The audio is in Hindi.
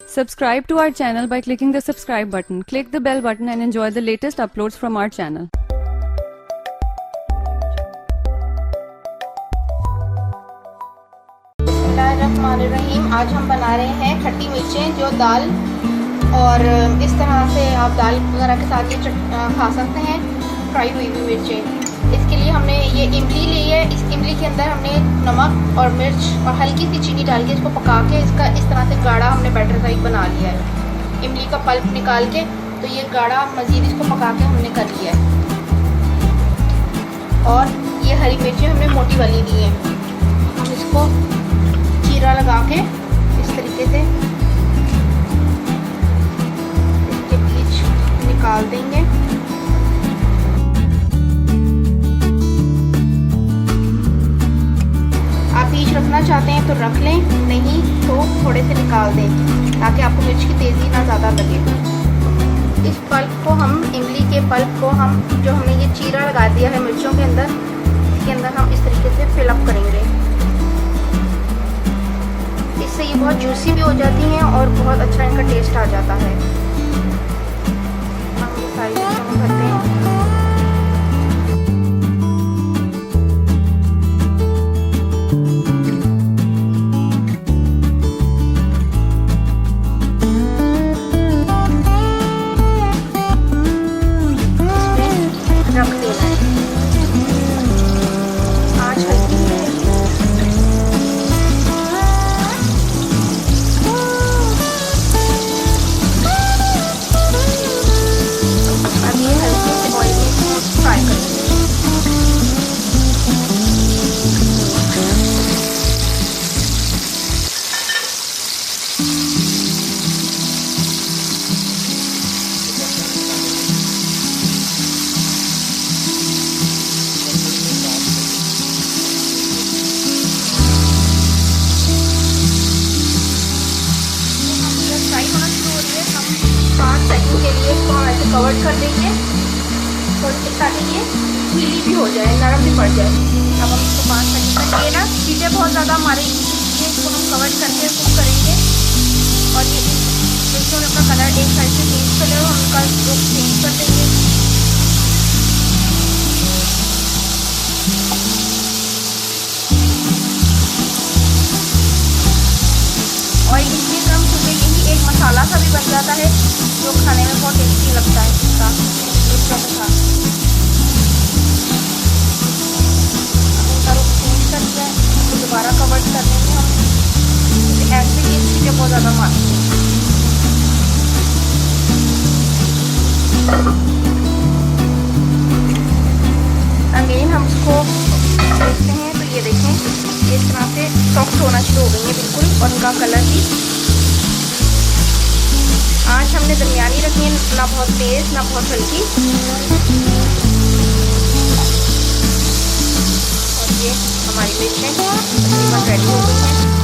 Subscribe to our channel by clicking the subscribe button. Click the bell button and enjoy the latest uploads from our channel. बिस्मिल्लाहिर्रहमानिर्रहीम। आज हम बना रहे हैं खट्टी मिर्चें जो दाल और इस तरह से आप दाल वगैरह के साथ ये खा सकते हैं, फ्राई हुई हुई मिर्चें। इसके लिए हमने ये इमली ली है। इस इमली के अंदर हमने नमक और मिर्च और हल्की सी चीनी डाल के इसको पका के इसका इस तरह से गाढ़ा हमने बैटर टाइप बना लिया है। इमली का पल्प निकाल के तो ये गाढ़ा मज़ीद इसको पका के हमने कर लिया है। और ये हरी मिर्चें हमने मोटी वाली ली हैं। हम इसको चीरा लगा के इस तरीके से इसके बीच निकाल देंगे। आप बीज रखना चाहते हैं तो रख लें, नहीं तो थोड़े से निकाल दें ताकि आपको मिर्च की तेज़ी ना ज़्यादा लगे। इस पल्प को हम इमली के पल्प को हम जो हमने ये चीरा लगा दिया है मिर्चों के अंदर, इसके अंदर हम इस तरीके से फिलअप करेंगे। इससे ये बहुत जूसी भी हो जाती हैं और बहुत अच्छा इनका टेस्ट आ जाता है। हम ये सारी चीज़ें भरते हैं। रख देना है। आँच हल्की है। अब ये हल्के से ऑयल में फ्राई कर देंगे। हम 5 सेकंड के लिए इसको ऐसे कवर कर देंगे ताकि ये गीली भी हो जाए, नरम भी पड़ जाए। अब हम इसको 5 सेकंड तक, ये ना चीज़ें बहुत ज़्यादा हमारे इसको हम कवर करके कुक करेंगे। और ये मिर्चों का कलर एक साइड से चेंज कर ले, हम उनका लुक चेंज कर देंगे। और इसलिए कम क्योंकि यही एक मसाला सा भी बन जाता है जो खाने में बहुत टेस्टी लगता है इसका मिर्चों के साथ। उनका रुख चेंज कर दिया है तो दोबारा कवर कर देंगे हम। ऐसे ये चीज़ें बहुत ज़्यादा मारती हैं। अगेन हम इसको देखते हैं तो ये देखें इस तरह से सॉफ्ट होना शुरू हो गई है बिल्कुल, और उनका कलर भी। आँच हमने दरमियानी रखी है, ना बहुत तेज़ ना बहुत हल्की। और ये हमारी मिर्चें तकरीबन रेडी हो गई हैं।